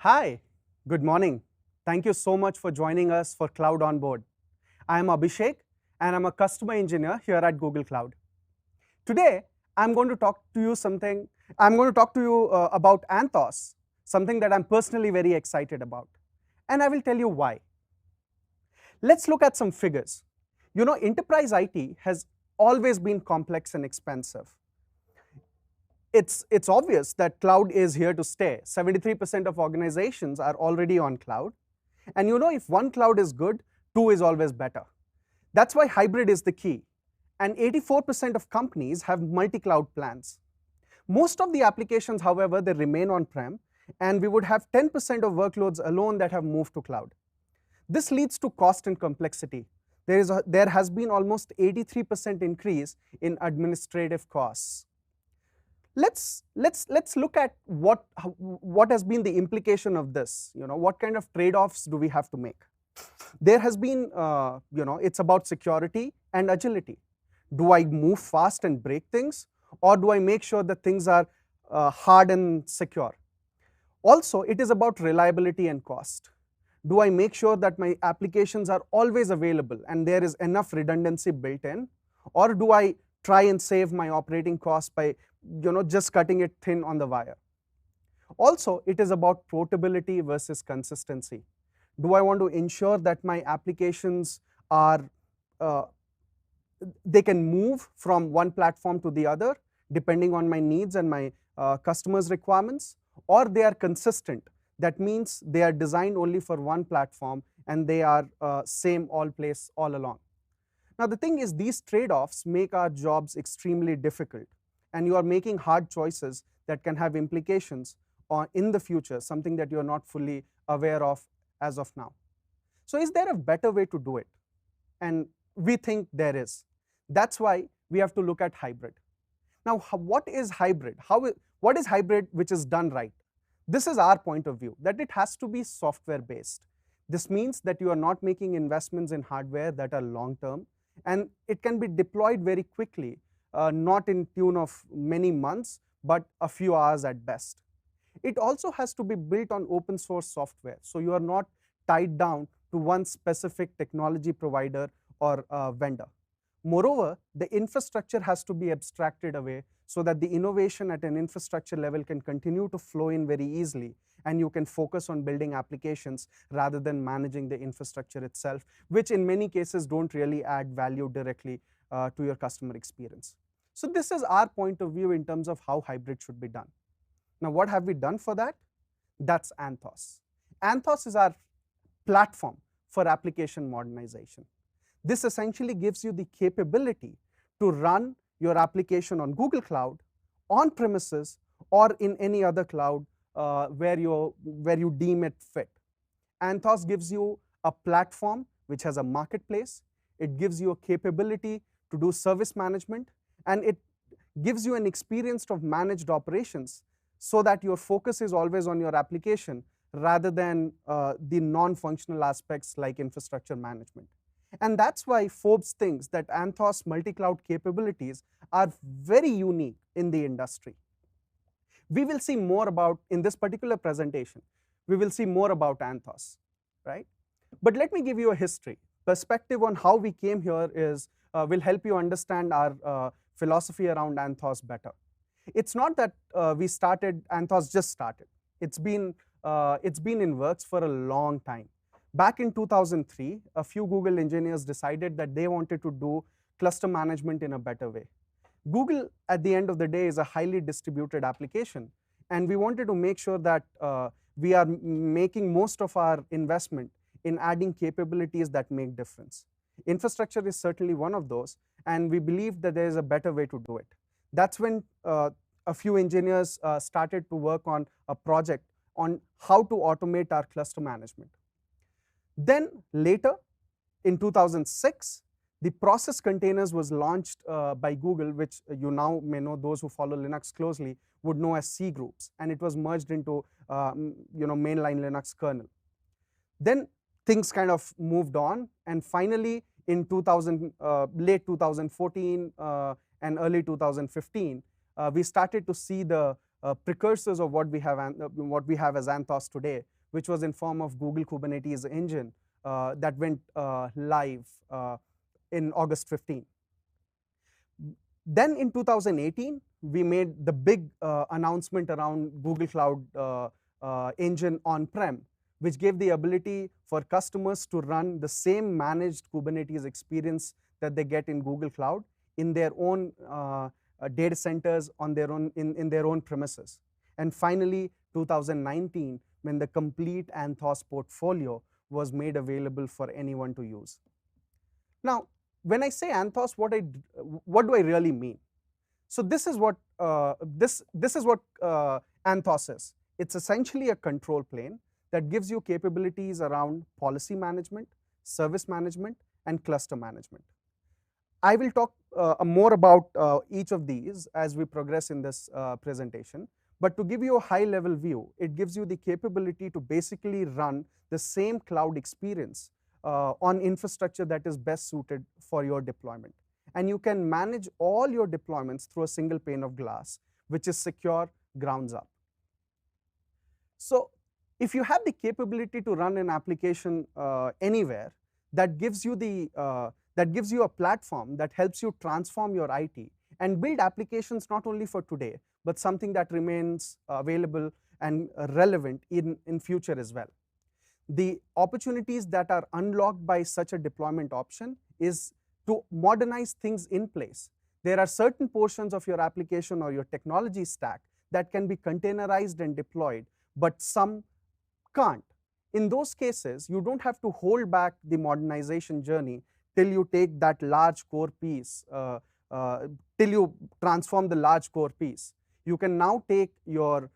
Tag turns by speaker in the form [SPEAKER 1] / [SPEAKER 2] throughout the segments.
[SPEAKER 1] Hi, good morning. Thank you so much for joining us for Cloud on Board. I am Abhishek and I'm a customer engineer here at Google Cloud. Today, I'm going to talk to you something. I'm going to talk to you about Anthos, something that I'm personally very excited about. And I will tell you why. Let's look at some figures. You know, enterprise IT has always been complex and expensive. It's obvious that cloud is here to stay. 73% of organizations are already on cloud. And you know, if one cloud is good, two is always better. That's why hybrid is the key. And 84% of companies have multi-cloud plans. Most of the applications, however, they remain on-prem, and we would have 10% of workloads alone that have moved to cloud. This leads to cost and complexity. There has been almost 83% increase in administrative costs. Let's look at what has been the implication of this. You know, what kind of trade-offs do we have to make? There has been, it's about security and agility. Do I move fast and break things, or do I make sure that things are hard and secure? Also, it is about reliability and cost. Do I make sure that my applications are always available and there is enough redundancy built in, or do I try and save my operating costs by just cutting it thin on the wire? Also, it is about portability versus consistency. Do I want to ensure that my applications are they can move from one platform to the other depending on my needs and my customers' requirements, or they are consistent? That means they are designed only for one platform and they are same all place all along. Now the thing is, these trade-offs make our jobs extremely difficult, and you are making hard choices that can have implications in the future, something that you are not fully aware of as of now. So is there a better way to do it? And we think there is. That's why we have to look at hybrid. Now, what is hybrid? What is hybrid which is done right? This is our point of view, that it has to be software based. This means that you are not making investments in hardware that are long term, and it can be deployed very quickly, not in tune of many months, but a few hours at best. It also has to be built on open source software, so you are not tied down to one specific technology provider or vendor. Moreover, the infrastructure has to be abstracted away so that the innovation at an infrastructure level can continue to flow in very easily, and you can focus on building applications rather than managing the infrastructure itself, which in many cases don't really add value directly to your customer experience. So this is our point of view in terms of how hybrid should be done. Now, what have we done for that? That's Anthos. Anthos is our platform for application modernization. This essentially gives you the capability to run your application on Google Cloud, on premises, or in any other cloud where you deem it fit. Anthos gives you a platform which has a marketplace. It gives you a capability to do service management, and it gives you an experience of managed operations so that your focus is always on your application rather than the non-functional aspects like infrastructure management. And that's why Forbes thinks that Anthos multi-cloud capabilities are very unique in the industry. We will see more about, in this particular presentation, we will see more about Anthos, right? But let me give you a history. Perspective on how we came here will help you understand our philosophy around Anthos better. It's not that Anthos just started. It's been in works for a long time. Back in 2003, a few Google engineers decided that they wanted to do cluster management in a better way. Google, at the end of the day, is a highly distributed application, and we wanted to make sure that we are making most of our investment in adding capabilities that make difference. Infrastructure is certainly one of those, and we believe that there is a better way to do it. That's when a few engineers started to work on a project on how to automate our cluster management. Then later, in 2006, the process containers was launched by Google, which you now may know, those who follow Linux closely would know as C groups, and it was merged into mainline Linux kernel. Then things kind of moved on, and finally in late 2014 and early 2015, we started to see the precursors of what we have as Anthos today, which was in form of Google Kubernetes engine that went live in August 15. Then in 2018, we made the big announcement around Google Cloud engine on-prem, which gave the ability for customers to run the same managed Kubernetes experience that they get in Google Cloud in their own data centers on their own in their own premises. And finally, 2019, when the complete Anthos portfolio was made available for anyone to use. Now, when I say Anthos, what do I really mean? So this is what Anthos is. It's essentially a control plane that gives you capabilities around policy management, service management, and cluster management. I will talk more about each of these as we progress in this presentation. But to give you a high-level view, it gives you the capability to basically run the same cloud experience on infrastructure that is best suited for your deployment. And you can manage all your deployments through a single pane of glass, which is secure grounds up. So if you have the capability to run an application anywhere, that gives you a platform that helps you transform your IT and build applications not only for today, but something that remains available and relevant in future as well. The opportunities that are unlocked by such a deployment option is to modernize things in place. There are certain portions of your application or your technology stack that can be containerized and deployed, but some can't. In those cases, you don't have to hold back the modernization journey till you take that large core piece, till you transform the large core piece. You can now take your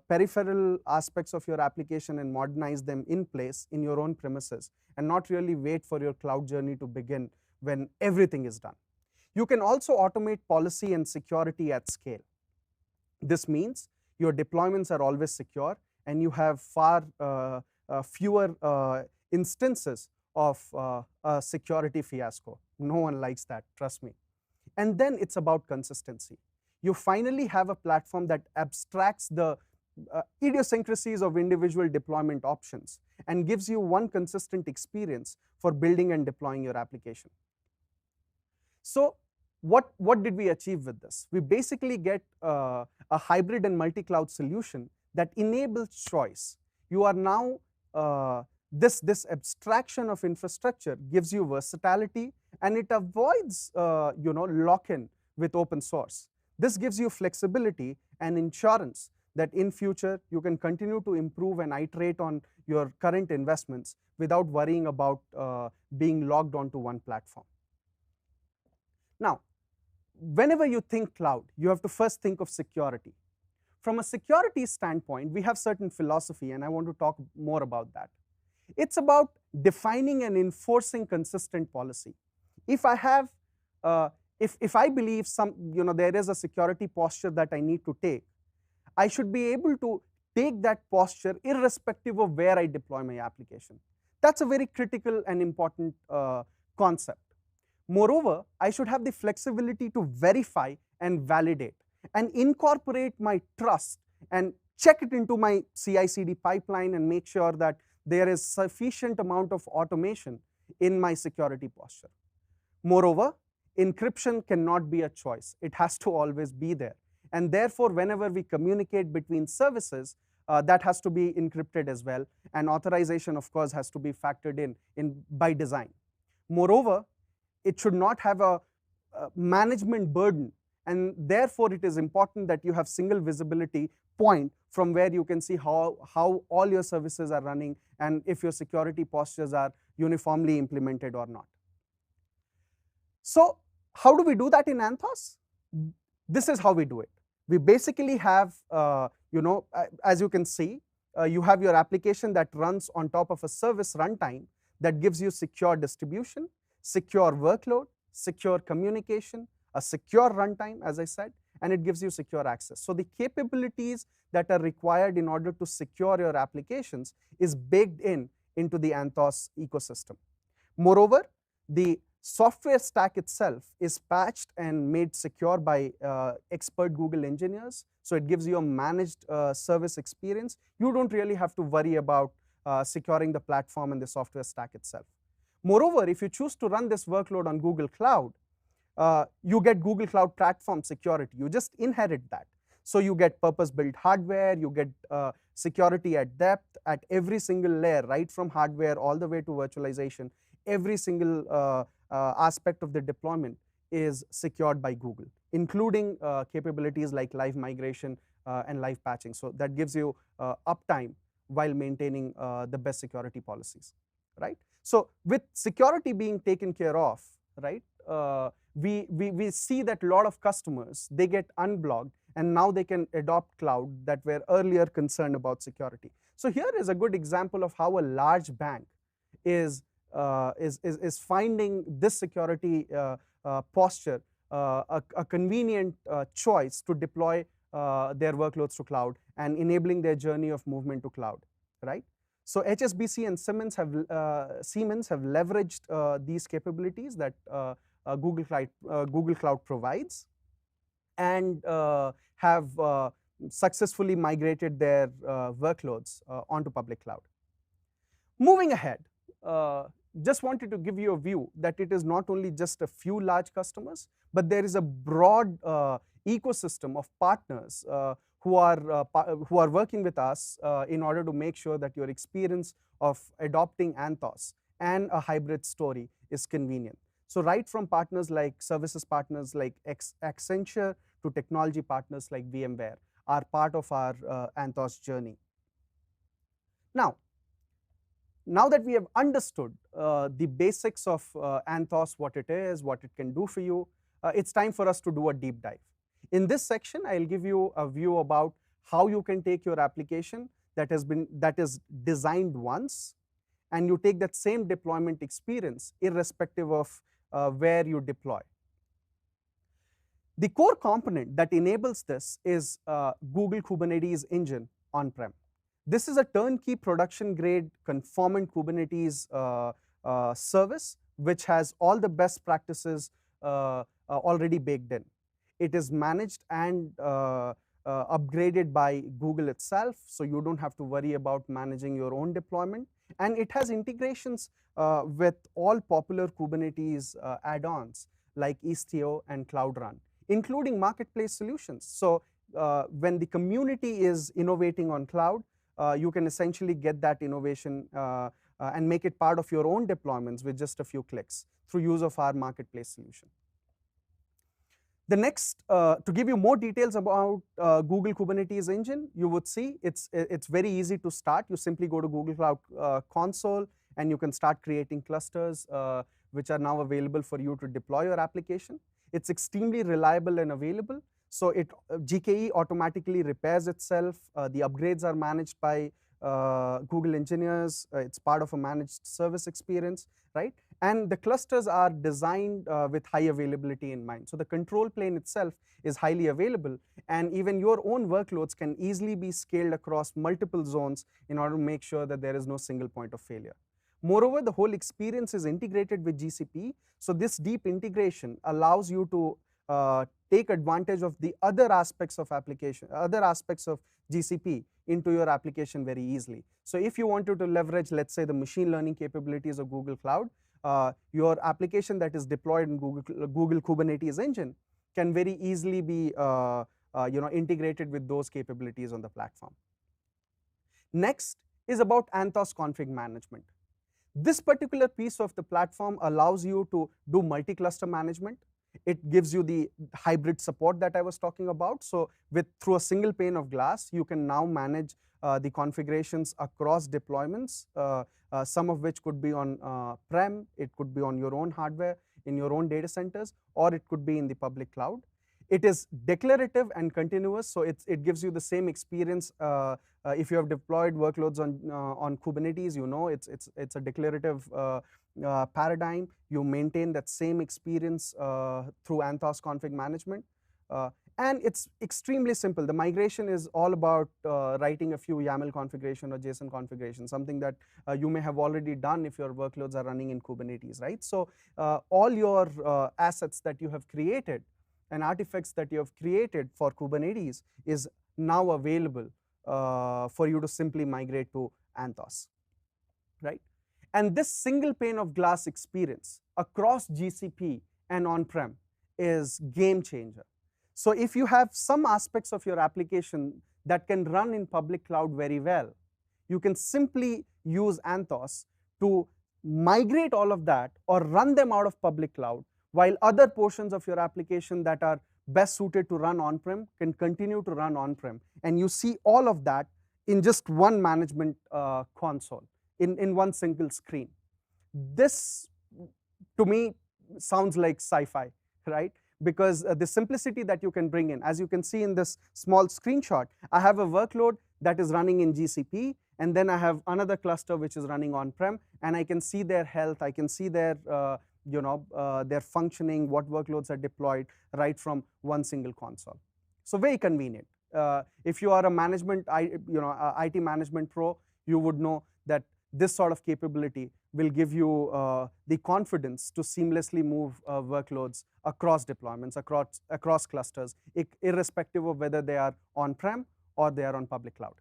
[SPEAKER 1] peripheral aspects of your application and modernize them in place in your own premises and not really wait for your cloud journey to begin when everything is done. You can also automate policy and security at scale. This means your deployments are always secure and you have far fewer instances of a security fiasco. No one likes that, trust me. And then it's about consistency. You finally have a platform that abstracts the idiosyncrasies of individual deployment options and gives you one consistent experience for building and deploying your application. So what did we achieve with this? We basically get a hybrid and multi-cloud solution that enables choice. You are now, this abstraction of infrastructure gives you versatility and it avoids lock-in with open source. This gives you flexibility and insurance that in future you can continue to improve and iterate on your current investments without worrying about being logged onto one platform. Now, whenever you think cloud, you have to first think of security. From a security standpoint, we have certain philosophy, and I want to talk more about that. It's about defining and enforcing consistent policy. If I have, if I believe there is a security posture that I need to take, I should be able to take that posture irrespective of where I deploy my application. That's a very critical and important concept. Moreover, I should have the flexibility to verify and validate and incorporate my trust and check it into my CI/CD pipeline and make sure that there is sufficient amount of automation in my security posture. Moreover, encryption cannot be a choice. It has to always be there. And therefore, whenever we communicate between services, that has to be encrypted as well. And authorization, of course, has to be factored in by design. Moreover, it should not have a management burden. And therefore, it is important that you have single visibility point from where you can see how all your services are running and if your security postures are uniformly implemented or not. So how do we do that in Anthos? This is how we do it. We basically have, as you can see, you have your application that runs on top of a service runtime that gives you secure distribution, secure workload, secure communication, a secure runtime, as I said, and it gives you secure access. So the capabilities that are required in order to secure your applications is baked into the Anthos ecosystem. Moreover, the Software stack itself is patched and made secure by expert Google engineers. So it gives you a managed service experience. You don't really have to worry about securing the platform and the software stack itself. Moreover, if you choose to run this workload on Google Cloud, you get Google Cloud Platform security. You just inherit that. So you get purpose-built hardware, you get security at depth at every single layer, right from hardware all the way to virtualization. Every single aspect of the deployment is secured by Google, including capabilities like live migration and live patching. So that gives you uptime while maintaining the best security policies, right? So with security being taken care of, right, we see that a lot of customers, they get unblocked and now they can adopt cloud that were earlier concerned about security. So here is a good example of how a large bank is finding this security posture a convenient choice to deploy their workloads to cloud and enabling their journey of movement to cloud, right? So HSBC and Siemens have leveraged these capabilities that Google Cloud provides, and have successfully migrated their workloads onto public cloud. Moving ahead, just wanted to give you a view that it is not only just a few large customers, but there is a broad ecosystem of partners who are working with us in order to make sure that your experience of adopting Anthos and a hybrid story is convenient. So right from partners like services partners like Accenture to technology partners like VMware are part of our Anthos journey. Now that we have understood the basics of Anthos, what it is, what it can do for you, it's time for us to do a deep dive. In this section, I'll give you a view about how you can take your application that is designed once, and you take that same deployment experience irrespective of where you deploy. The core component that enables this is Google Kubernetes Engine on-prem. This is a turnkey production-grade conformant Kubernetes service, which has all the best practices already baked in. It is managed and upgraded by Google itself, so you don't have to worry about managing your own deployment. And it has integrations with all popular Kubernetes add-ons like Istio and Cloud Run, including marketplace solutions. So when the community is innovating on cloud, you can essentially get that innovation and make it part of your own deployments with just a few clicks through use of our marketplace solution. The next, to give you more details about Google Kubernetes Engine, you would see it's very easy to start. You simply go to Google Cloud Console and you can start creating clusters which are now available for you to deploy your application. It's extremely reliable and available. So GKE automatically repairs itself. The upgrades are managed by Google engineers. It's part of a managed service experience, right? And the clusters are designed with high availability in mind. So the control plane itself is highly available, and even your own workloads can easily be scaled across multiple zones in order to make sure that there is no single point of failure. Moreover, the whole experience is integrated with GCP. So this deep integration allows you to take advantage of the other aspects of GCP into your application very easily. So if you wanted to leverage, let's say, the machine learning capabilities of Google Cloud, your application that is deployed in Google Kubernetes Engine can very easily be integrated with those capabilities on the platform. Next is about Anthos config management. This particular piece of the platform allows you to do multi-cluster management. It gives you the hybrid support that I was talking about. So through a single pane of glass, you can now manage the configurations across deployments, some of which could be on prem, it could be on your own hardware, in your own data centers, or it could be in the public cloud. It is declarative and continuous, so it gives you the same experience. If you have deployed workloads on Kubernetes, you know it's a declarative paradigm. You maintain that same experience through Anthos config management. And it's extremely simple. The migration is all about writing a few YAML configuration or JSON configuration, something that you may have already done if your workloads are running in Kubernetes, right? So all your assets that you have created and artifacts that you have created for Kubernetes is now available for you to simply migrate to Anthos, right? And this single pane of glass experience across GCP and on-prem is game changer. So if you have some aspects of your application that can run in public cloud very well, you can simply use Anthos to migrate all of that or run them out of public cloud, while other portions of your application that are best suited to run on-prem can continue to run on-prem. And you see all of that in just one management console, in one single screen. This, to me, sounds like sci-fi, right? Because the simplicity that you can bring in, as you can see in this small screenshot, I have a workload that is running in GCP, and then I have another cluster which is running on-prem, and I can see their health, I can see their their functioning, what workloads are deployed right from one single console. So very convenient. If you are a management, IT management pro, you would know that this sort of capability will give you the confidence to seamlessly move workloads across deployments, across clusters, irrespective of whether they are on-prem or they are on public cloud.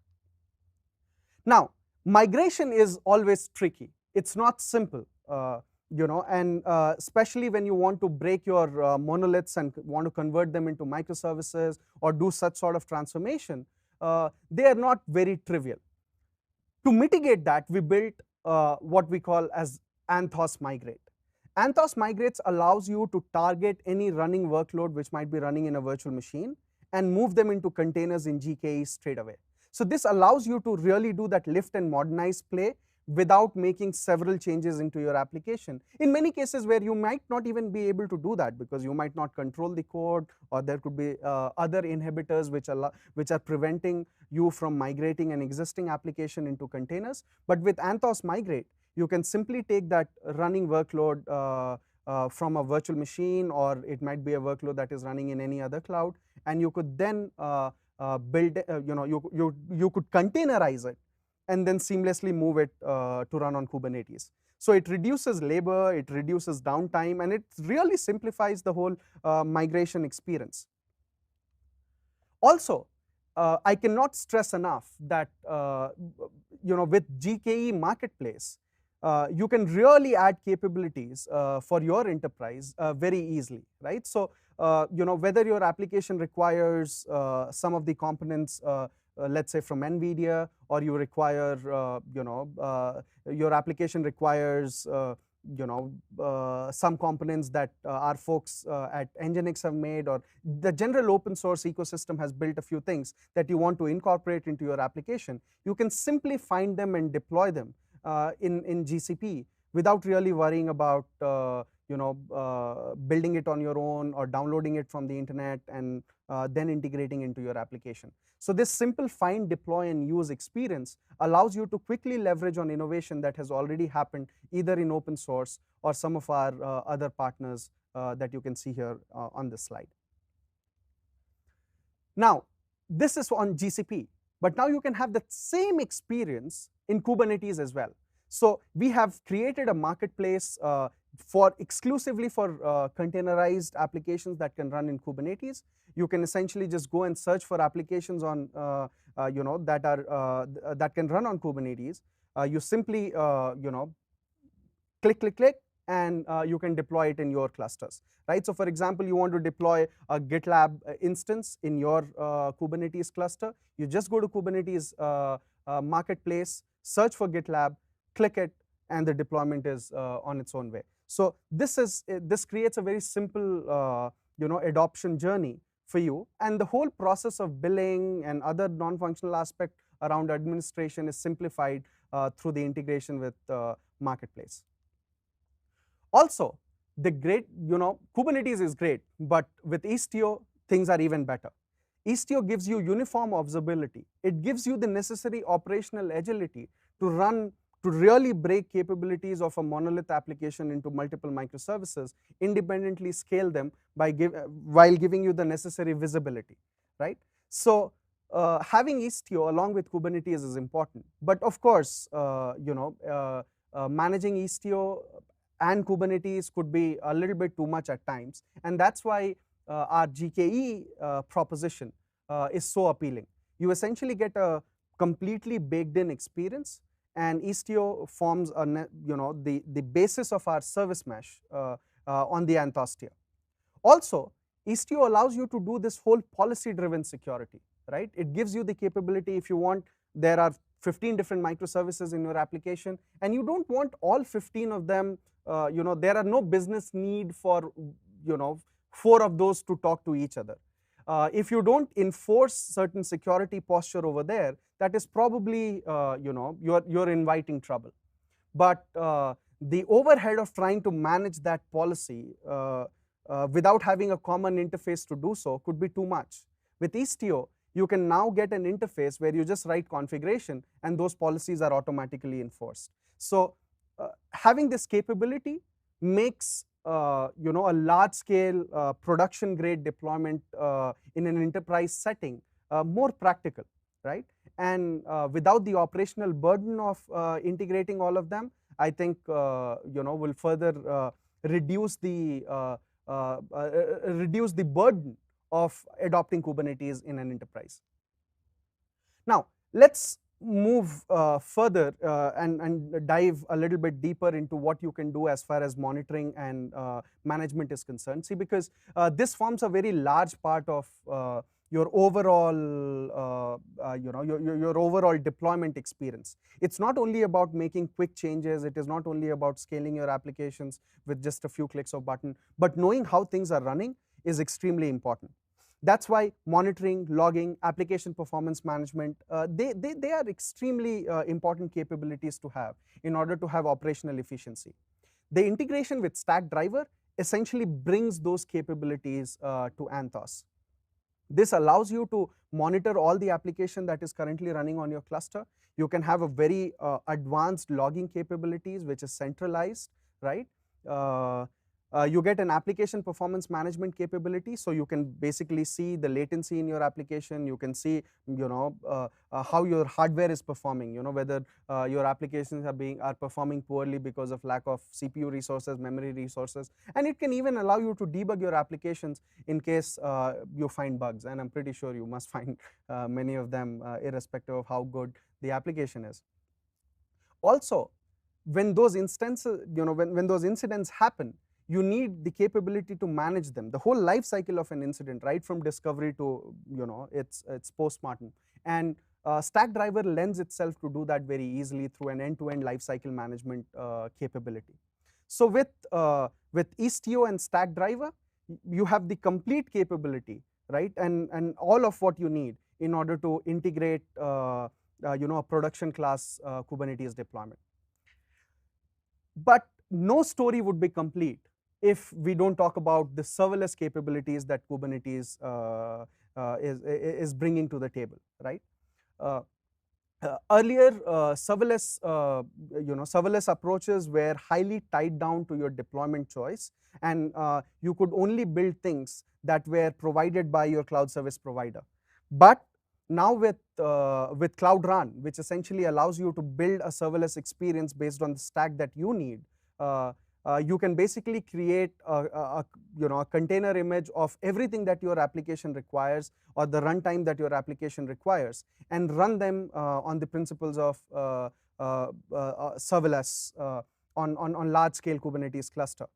[SPEAKER 1] Now, migration is always tricky. It's not simple, and especially when you want to break your monoliths and want to convert them into microservices or do such sort of transformation, they are not very trivial. To mitigate that, we built what we call as Anthos Migrate. Anthos Migrates allows you to target any running workload which might be running in a virtual machine and move them into containers in GKE straight away. So this allows you to really do that lift and modernize play without making several changes into your application. In many cases where you might not even be able to do that because you might not control the code, or there could be other inhibitors which are preventing you from migrating an existing application into containers. But with Anthos Migrate, you can simply take that running workload from a virtual machine, or it might be a workload that is running in any other cloud, and you could then build, you could containerize it and then seamlessly move it to run on Kubernetes. So it reduces labor, it reduces downtime, and it really simplifies the whole migration experience. Also, I cannot stress enough that with GKE Marketplace, you can really add capabilities for your enterprise very easily, right? So whether your application requires some of the components, let's say from NVIDIA, or you require, your application requires, some components that our folks at Nginx have made, or the general open source ecosystem has built a few things that you want to incorporate into your application, you can simply find them and deploy them in GCP without really worrying about building it on your own or downloading it from the internet and then integrating into your application. So this simple find, deploy, and use experience allows you to quickly leverage on innovation that has already happened either in open source or some of our other partners that you can see here on this slide. Now, this is on GCP, but now you can have the same experience in Kubernetes as well. So we have created a marketplace exclusively for containerized applications that can run in Kubernetes. You can essentially just go and search for applications on that can run on Kubernetes. You simply click, and you can deploy it in your clusters, right? So for example, you want to deploy a GitLab instance in your Kubernetes cluster. You just go to Kubernetes marketplace, search for GitLab, click it, and the deployment is on its own way. So this creates a very simple adoption journey for you, and the whole process of billing and other non-functional aspect around administration is simplified through the integration with marketplace. Also, Kubernetes is great, but with Istio things are even better. Istio gives you uniform observability. It gives you the necessary operational agility to run to really break capabilities of a monolith application into multiple microservices, independently scale them while giving you the necessary visibility, right? So having Istio along with Kubernetes is important, but of course, managing Istio and Kubernetes could be a little bit too much at times, and that's why our GKE proposition is so appealing. You essentially get a completely baked in experience, and Istio forms the basis of our service mesh on the Anthos tier. Also, Istio allows you to do this whole policy driven security, right? It gives you the capability, if you want, there are 15 different microservices in your application, and you don't want all 15 of them, there are no business need for 4 of those to talk to each other. If you don't enforce certain security posture over there, that is probably you're inviting trouble. But the overhead of trying to manage that policy without having a common interface to do so could be too much. With Istio, you can now get an interface where you just write configuration and those policies are automatically enforced. So having this capability makes a large scale production grade deployment in an enterprise setting more practical, right? And without the operational burden of integrating all of them, I think will further reduce the burden of adopting Kubernetes in an enterprise. Now, let's move further and dive a little bit deeper into what you can do as far as monitoring and management is concerned. See, because this forms a very large part of your overall your overall deployment experience. It's not only about making quick changes, it is not only about scaling your applications with just a few clicks of button, but knowing how things are running is extremely important. That's why monitoring, logging, application performance management, they are extremely important capabilities to have in order to have operational efficiency. The integration with Stackdriver essentially brings those capabilities to Anthos. This allows you to monitor all the application that is currently running on your cluster. You can have a very advanced logging capabilities, which is centralized, right? You get an application performance management capability, so you can basically see the latency in your application. You can see how your hardware is performing, whether your applications are performing poorly because of lack of CPU resources, memory resources, and it can even allow you to debug your applications in case you find bugs, and I'm pretty sure you must find many of them irrespective of how good the application is. Also, when those instances, when those incidents happen, you need the capability to manage them, the whole life cycle of an incident, right from discovery to its post-mortem. And Stackdriver lends itself to do that very easily through an end-to-end life cycle management capability. So with Istio and Stackdriver, you have the complete capability, right, and all of what you need in order to integrate a production class Kubernetes deployment. But no story would be complete if we don't talk about the serverless capabilities that Kubernetes is bringing to the table, right? Earlier, serverless approaches were highly tied down to your deployment choice, and you could only build things that were provided by your cloud service provider. But now with Cloud Run, which essentially allows you to build a serverless experience based on the stack that you need, you can basically create a container image of everything that your application requires or the runtime that your application requires, and run them on the principles of serverless on large scale Kubernetes cluster.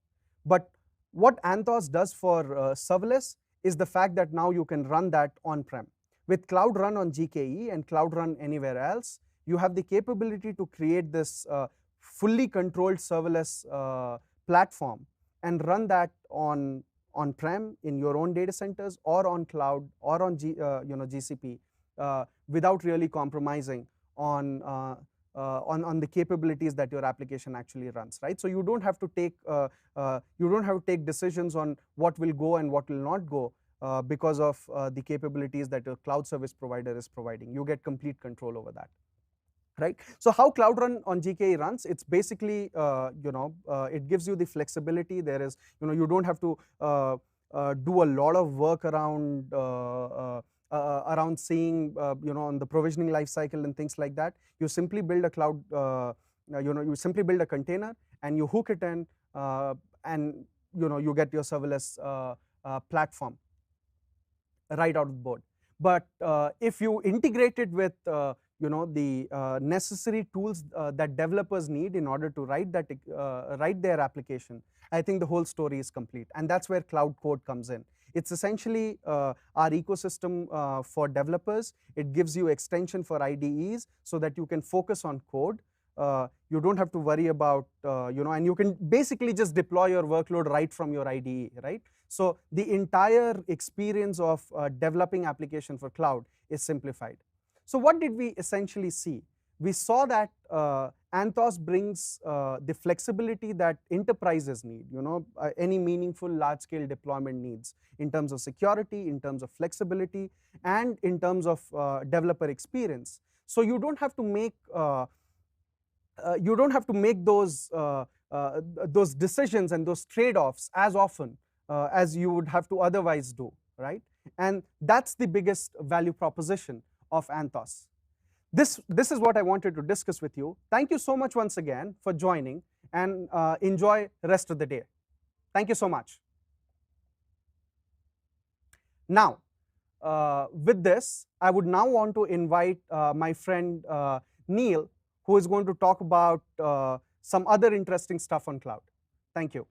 [SPEAKER 1] But what Anthos does for serverless is the fact that now you can run that on-prem. With Cloud Run on GKE and Cloud Run anywhere else, you have the capability to create this fully controlled serverless platform and run that on-prem in your own data centers or on cloud or on GCP without really compromising on the capabilities that your application actually runs, right? So you don't have to take decisions on what will go and what will not go because of the capabilities that your cloud service provider is providing. You get complete control over that. right? So how Cloud Run on GKE runs, it's basically, it gives you the flexibility. There is, you don't have to do a lot of work around seeing, on the provisioning life cycle and things like that. You simply build a cloud, you simply build a container and you hook it in, and you get your serverless platform right out of the board. But if you integrate it with the necessary tools that developers need in order to write their application, I think the whole story is complete, and that's where Cloud Code comes in. It's essentially our ecosystem for developers. It gives you extension for IDEs so that you can focus on code. You don't have to worry about, and you can basically just deploy your workload right from your IDE, right? So the entire experience of developing application for cloud is simplified. So what did we essentially see? We saw that Anthos brings the flexibility that enterprises need, any meaningful large-scale deployment needs in terms of security, in terms of flexibility, and in terms of developer experience. So you don't have to make those decisions and those trade-offs as often as you would have to otherwise do, right? And that's the biggest value proposition of Anthos. This is what I wanted to discuss with you. Thank you so much once again for joining, and enjoy the rest of the day. Thank you so much. Now, with this, I would now want to invite my friend Neil, who is going to talk about some other interesting stuff on cloud. Thank you.